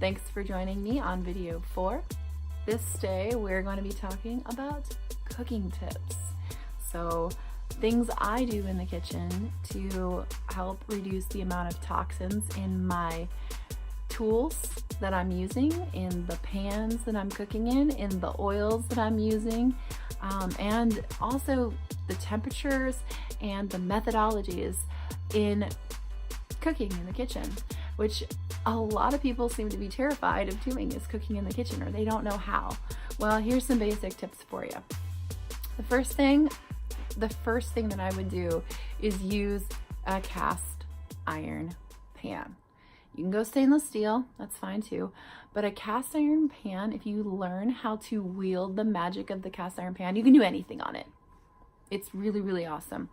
Thanks for joining me on video 4. This day we're going to be talking about cooking tips. So things I do in the kitchen to help reduce the amount of toxins in my tools that I'm using, in the pans that I'm cooking in the oils that I'm using, and also the temperatures and the methodologies in cooking in the kitchen, which a lot of people seem to be terrified of doing, is cooking in the kitchen, or they don't know how. Well, here's some basic tips for you. The first thing that I would do is use a cast iron pan. You can go stainless steel, that's fine too, but a cast iron pan, if you learn how to wield the magic of the cast iron pan, you can do anything on it. It's really, really awesome.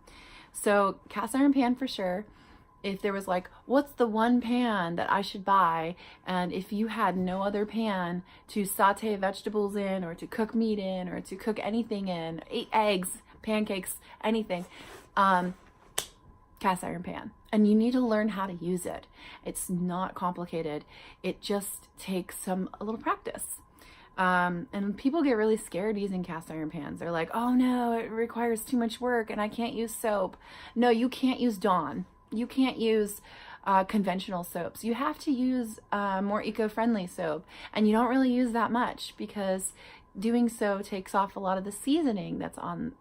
So cast iron pan for sure. If there was like, what's the one pan that I should buy? And if you had no other pan to saute vegetables in, or to cook meat in, or to cook anything in, eat eggs, pancakes, anything, cast iron pan. And you need to learn how to use it. It's not complicated. It just takes a little practice. And people get really scared using cast iron pans. They're like, oh no, it requires too much work and I can't use soap. No, you can't use Dawn. You can't use conventional soaps. You have to use more eco-friendly soap, and you don't really use that much, because doing so takes off a lot of the seasoning that's on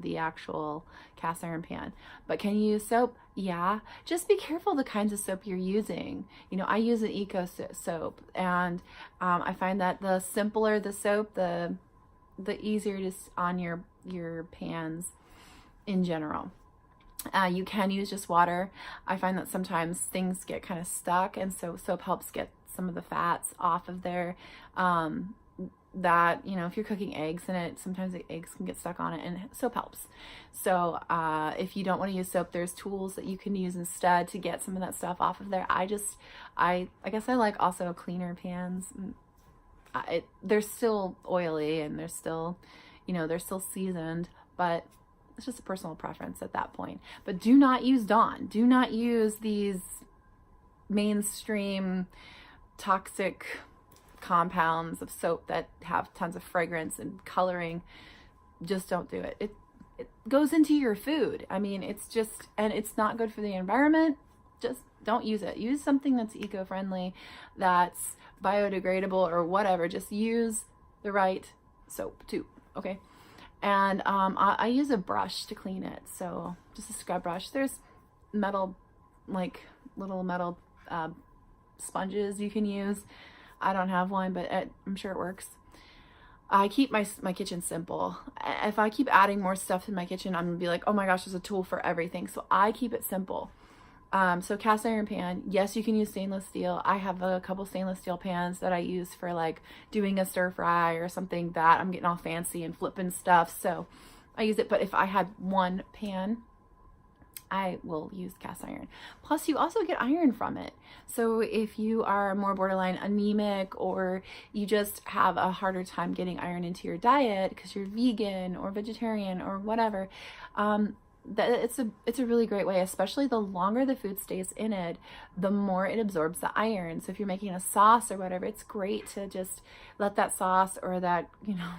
the actual cast iron pan. But can you use soap? Yeah. Just be careful the kinds of soap you're using. You know, I use an eco soap, and I find that the simpler the soap, the easier it is on your pans in general. You can use just water. I find that sometimes things get kind of stuck, and so soap helps get some of the fats off of there. That, you know, if you're cooking eggs in it, sometimes the eggs can get stuck on it, and soap helps. So if you don't want to use soap, there's tools that you can use instead to get some of that stuff off of there. I guess I like also cleaner pans. They're still oily, and they're still, you know, they're still seasoned, but it's just a personal preference at that point. But do not use Dawn. Do not use these mainstream toxic compounds of soap that have tons of fragrance and coloring. Just don't do it. It goes into your food. I mean, it's just, and it's not good for the environment. Just don't use it. Use something that's eco-friendly, that's biodegradable, or whatever. Just use the right soap too, okay? And I use a brush to clean it, so just a scrub brush. There's metal, like little metal sponges you can use. I don't have one, but I'm sure it works. I keep my kitchen simple. If I keep adding more stuff in my kitchen, I'm gonna be like, oh my gosh, there's a tool for everything. So I keep it simple. So cast iron pan, yes, you can use stainless steel. I have a couple stainless steel pans that I use for like doing a stir fry or something that I'm getting all fancy and flipping stuff. So I use it, but if I had one pan, I will use cast iron. Plus you also get iron from it. So if you are more borderline anemic, or you just have a harder time getting iron into your diet because you're vegan or vegetarian or whatever, it's a really great way. Especially the longer the food stays in it, the more it absorbs the iron. So if you're making a sauce or whatever, it's great to just let that sauce, or that, you know,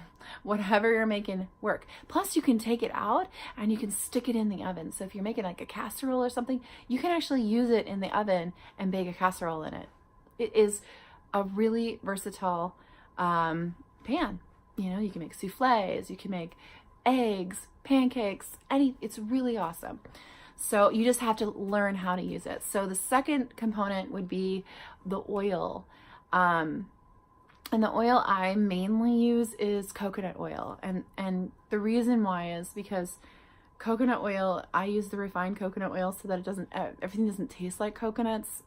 whatever you're making, work. Plus you can take it out and you can stick it in the oven. So if you're making like a casserole or something, you can actually use it in the oven and bake a casserole in it. It is a really versatile pan. You know, you can make souffles, you can make eggs, pancakes, it's really awesome. So you just have to learn how to use it. So the second component would be the oil. And the oil I mainly use is coconut oil. And the reason why is because coconut oil, I use the refined coconut oil so that it doesn't, everything doesn't taste like coconuts.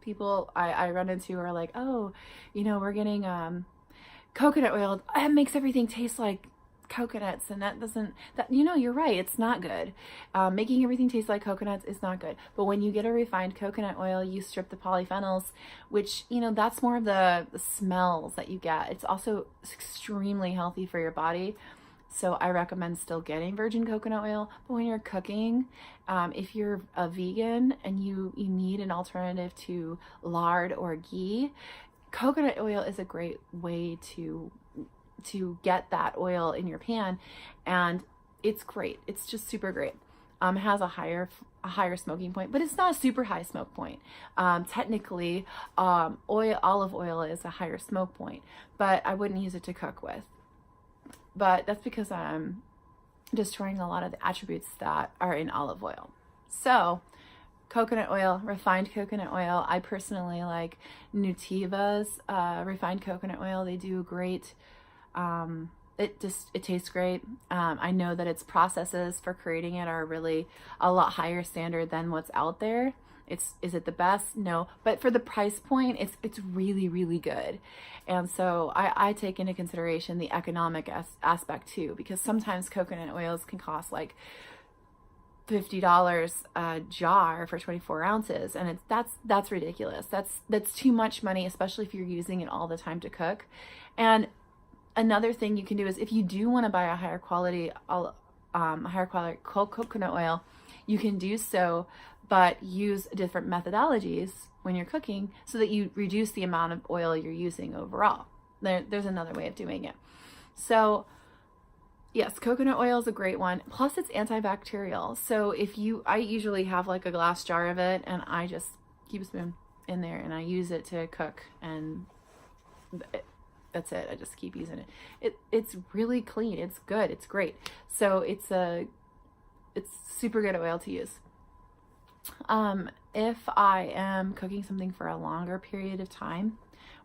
People I run into are like, oh, you know, we're getting coconut oil. It makes everything taste like coconuts, and you know, you're right, it's not good. Making everything taste like coconuts is not good. But when you get a refined coconut oil, you strip the polyphenols, which, you know, that's more of the smells that you get. It's also extremely healthy for your body. So I recommend still getting virgin coconut oil. But when you're cooking, if you're a vegan and you need an alternative to lard or ghee, coconut oil is a great way to get that oil in your pan, and it's great. It's just super great. It has a higher smoking point, but it's not a super high smoke point. Technically, olive oil is a higher smoke point, but I wouldn't use it to cook with. But that's because I'm destroying a lot of the attributes that are in olive oil. So coconut oil, refined coconut oil. I personally like Nutiva's refined coconut oil. They do great. It tastes great. I know that its processes for creating it are really a lot higher standard than what's out there. Is it the best? No, but for the price point, it's really, really good. And so I take into consideration the economic aspect too, because sometimes coconut oils can cost like $50 a jar for 24 ounces, and that's ridiculous. That's too much money, especially if you're using it all the time to cook. And another thing you can do is, if you do want to buy a higher quality coconut oil, you can do so, but use different methodologies when you're cooking so that you reduce the amount of oil you're using overall. There's another way of doing it. So yes, coconut oil is a great one. Plus it's antibacterial. So I usually have like a glass jar of it, and I just keep a spoon in there and I use it to cook, and that's it. I just keep using it. It's really clean. It's good. It's great. So it's super good oil to use. If I am cooking something for a longer period of time,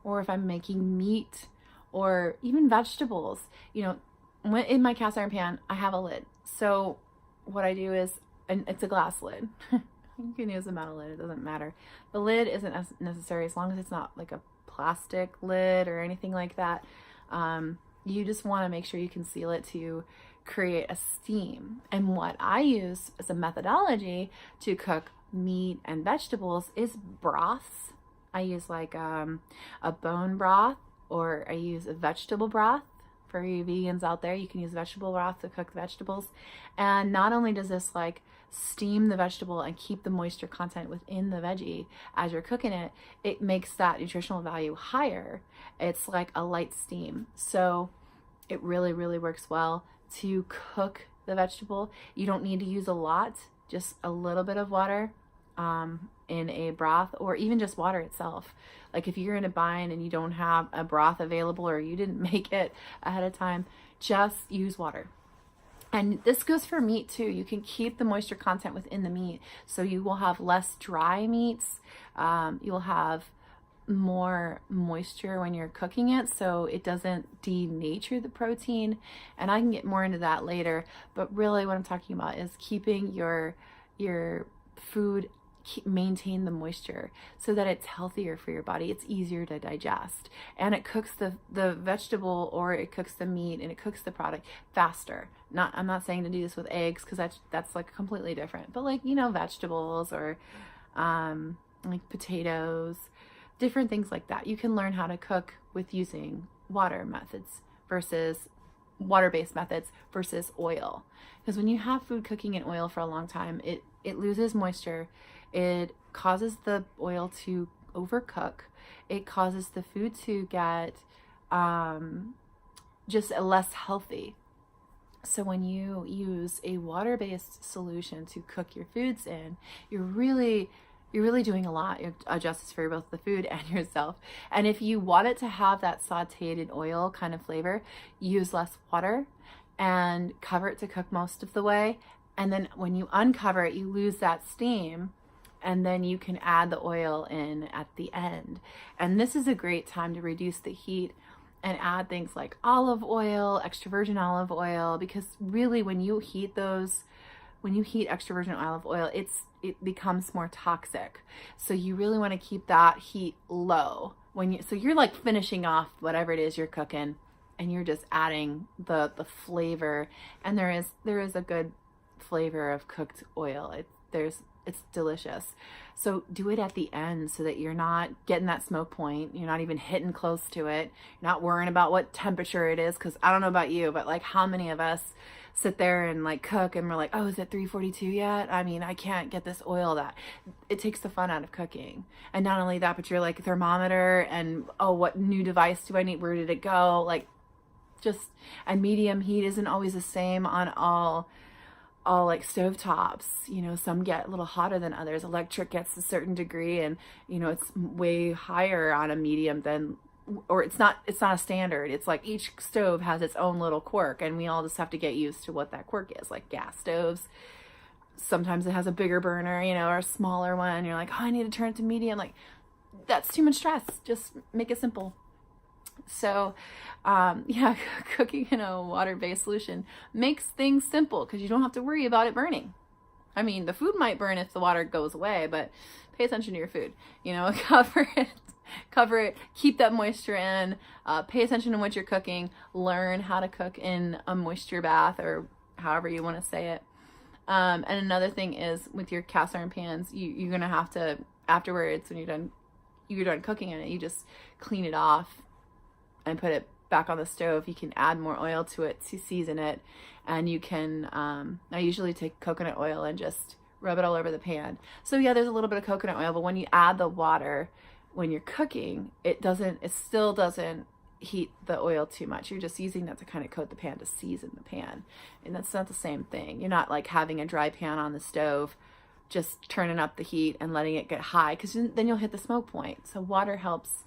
or if I'm making meat or even vegetables, in my cast iron pan, I have a lid. So what I do is, and it's a glass lid. You can use a metal lid. It doesn't matter. The lid isn't as necessary as long as it's not like a plastic lid or anything like that. You just want to make sure you can seal it to create a steam. And what I use as a methodology to cook meat and vegetables is broths. I use like a bone broth, or I use a vegetable broth. For you vegans out there, you can use vegetable broth to cook vegetables. And not only does this like steam the vegetable and keep the moisture content within the veggie as you're cooking it, it makes that nutritional value higher. It's like a light steam. So it really, really works well to cook the vegetable. You don't need to use a lot, just a little bit of water in a broth, or even just water itself. Like if you're in a bind and you don't have a broth available, or you didn't make it ahead of time, just use water. And this goes for meat too. You can keep the moisture content within the meat, so you will have less dry meats. You'll have more moisture when you're cooking it, so it doesn't denature the protein. And I can get more into that later, but really what I'm talking about is keeping your food maintain the moisture so that it's healthier for your body. It's easier to digest, and it cooks the vegetable, or it cooks the meat, and it cooks the product faster. I'm not saying to do this with eggs, because that's like completely different, but like vegetables, or like potatoes, different things like that. You can learn how to cook with using water-based methods versus oil, because when you have food cooking in oil for a long time, it loses moisture. It causes the oil to overcook. It causes the food to get just less healthy. So when you use a water-based solution to cook your foods in, you're really doing a lot of justice for both the food and yourself. And if you want it to have that sauteed in oil kind of flavor, use less water and cover it to cook most of the way. And then when you uncover it, you lose that steam, and then you can add the oil in at the end. And this is a great time to reduce the heat and add things like olive oil, extra virgin olive oil, because really when you heat extra virgin olive oil, it becomes more toxic. So you really want to keep that heat low so you're like finishing off whatever it is you're cooking, and you're just adding the flavor. And there is a good flavor of cooked oil. It's delicious. So do it at the end so that you're not getting that smoke point. You're not even hitting close to it. You're not worrying about what temperature it is, because I don't know about you, but like how many of us sit there and like cook and we're like, oh, is it 342 yet? I mean, I can't get this oil. That it takes the fun out of cooking. And not only that, but you're like thermometer and, oh, what new device do I need? Where did it go? Like just, and medium heat isn't always the same on all like stove tops. You know, some get a little hotter than others. Electric gets a certain degree, and you know, it's way higher on a medium than, or it's not a standard. It's like each stove has its own little quirk, and we all just have to get used to what that quirk is. Like gas stoves, sometimes it has a bigger burner, you know, or a smaller one. You're like, oh, I need to turn it to medium. Like, that's too much stress. Just make it simple. So yeah, cooking in a water-based solution makes things simple because you don't have to worry about it burning. I mean, the food might burn if the water goes away, but pay attention to your food. You know, cover it, keep that moisture in, pay attention to what you're cooking, learn how to cook in a moisture bath, or however you want to say it. And another thing is with your cast iron pans, you're going to have to, afterwards, when you're done cooking in it, you just clean it off and put it back on the stove. You can add more oil to it to season it, and you can I usually take coconut oil and just rub it all over the pan. So yeah, there's a little bit of coconut oil, but when you add the water when you're cooking, it still doesn't heat the oil too much. You're just using that to kind of coat the pan, to season the pan, and that's not the same thing. You're not like having a dry pan on the stove, just turning up the heat and letting it get high, because then you'll hit the smoke point. So water helps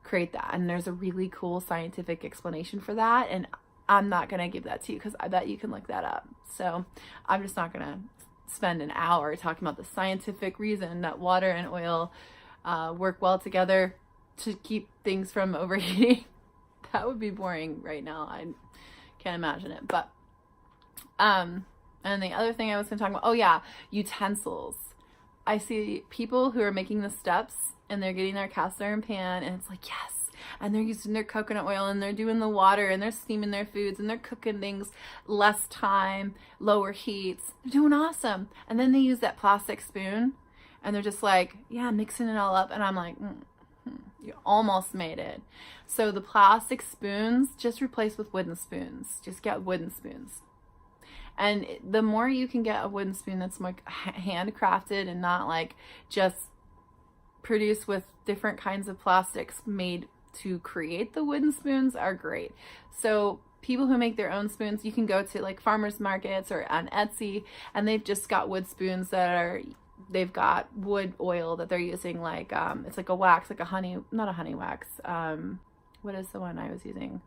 create that, and there's a really cool scientific explanation for that, and I'm not gonna give that to you because I bet you can look that up. So I'm just not gonna spend an hour talking about the scientific reason that water and oil work well together to keep things from overheating. That would be boring right now. I can't imagine it. But and the other thing I was gonna talk about, oh yeah, utensils. I see people who are making the steps and they're getting their cast iron pan, and it's like, yes, and they're using their coconut oil, and they're doing the water, and they're steaming their foods, and they're cooking things less time, lower heats. They're doing awesome. And then they use that plastic spoon, and they're just like, yeah, mixing it all up. And I'm like, you almost made it. So the plastic spoons, just replace with wooden spoons. Just get wooden spoons. And the more you can get a wooden spoon that's more handcrafted and not like just produced with different kinds of plastics made to create the wooden spoons, are great. So people who make their own spoons, you can go to like farmers markets or on Etsy, and they've just got wood spoons they've got wood oil that they're using, like it's like a wax, like not a honey wax. What is the one I was using?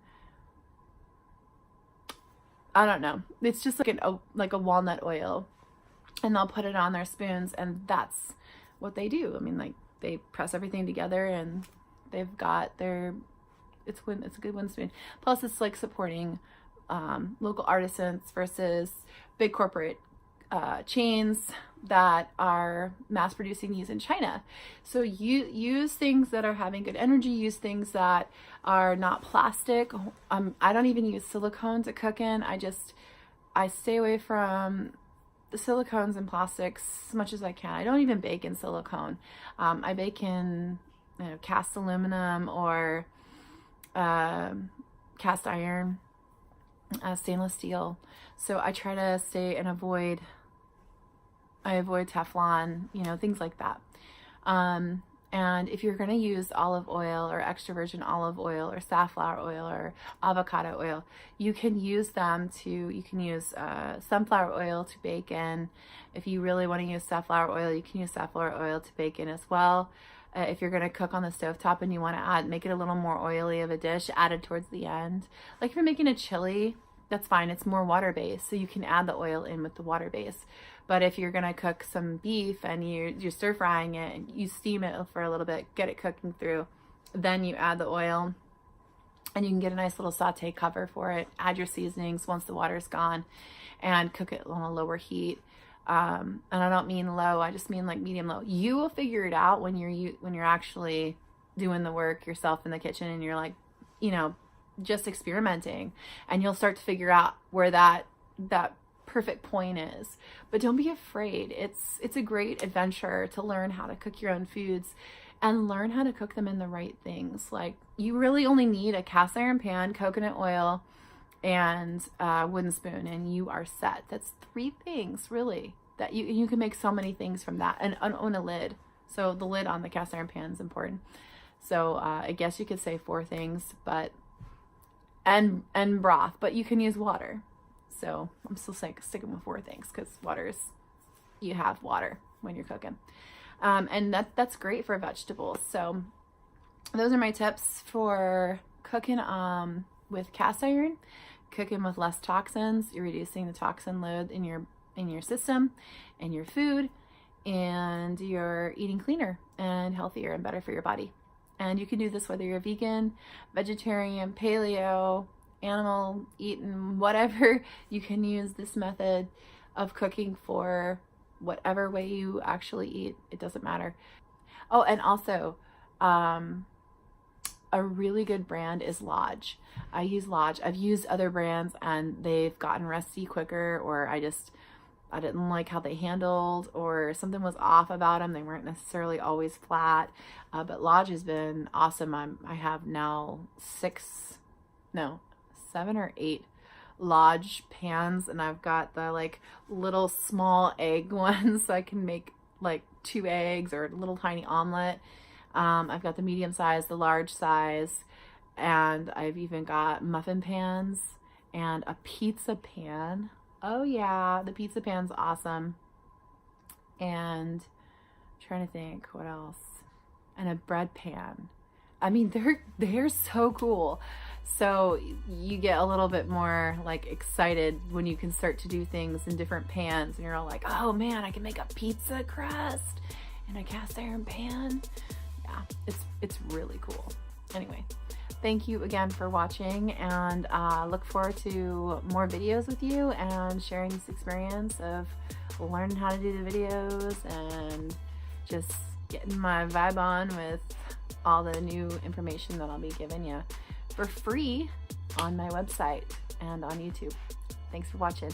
I don't know. It's just like a walnut oil, and they'll put it on their spoons, and that's what they do. I mean, like, they press everything together, and they've got it's a good wooden spoon. Plus, it's like supporting local artisans versus big corporate chains that are mass producing these in China. So you use things that are having good energy, use things that are not plastic. I don't even use silicone to cook in. I stay away from the silicones and plastics as much as I can. I don't even bake in silicone. I bake in cast aluminum or cast iron, stainless steel. So I try to stay and avoid Teflon, things like that. And if you're going to use olive oil or extra virgin olive oil or safflower oil or avocado oil, you can use sunflower oil to bake in. If you really want to use safflower oil, you can use safflower oil to bake in as well. If you're going to cook on the stovetop and you want to make it a little more oily of a dish, add it towards the end. Like if you're making a chili, that's fine. It's more water-based, so you can add the oil in with the water base. But if you're going to cook some beef and you're stir-frying it and you steam it for a little bit, get it cooking through, then you add the oil, and you can get a nice little saute cover for it. Add your seasonings once the water's gone, and cook it on a lower heat. And I don't mean low, I just mean like medium low. You will figure it out when you're actually doing the work yourself in the kitchen, and you're like, just experimenting, and you'll start to figure out where that perfect point is. But don't be afraid. It's a great adventure to learn how to cook your own foods and learn how to cook them in the right things. Like, you really only need a cast iron pan, coconut oil, and a wooden spoon, and you are set. That's 3 things really that you can make so many things from that, and on a lid. So the lid on the cast iron pan is important. So I guess you could say 4 things, but and broth, but you can use water. So I'm still sticking with 4 things because you have water when you're cooking, and that's great for vegetables. So those are my tips for cooking with cast iron, cooking with less toxins. You're reducing the toxin load in your system and your food, and you're eating cleaner and healthier and better for your body. And you can do this whether you're vegan, vegetarian, paleo, animal eating, whatever. You can use this method of cooking for whatever way you actually eat. It doesn't matter. Oh, and also a really good brand is Lodge. I use Lodge. I've used other brands and they've gotten rusty quicker, or I didn't like how they handled, or something was off about them. They weren't necessarily always flat, but Lodge has been awesome. I have now 7 or 8 Lodge pans, and I've got the like little small egg ones so I can make like 2 eggs or a little tiny omelet. I've got the medium size, the large size, and I've even got muffin pans and a pizza pan. Oh yeah, the pizza pan's awesome. And I'm trying to think what else. And a bread pan. I mean, they're so cool. So you get a little bit more like excited when you can start to do things in different pans, and you're all like, oh man, I can make a pizza crust in a cast iron pan. Yeah, it's really cool. Anyway, thank you again for watching, and look forward to more videos with you and sharing this experience of learning how to do the videos and just getting my vibe on with all the new information that I'll be giving you for free on my website and on YouTube. Thanks for watching.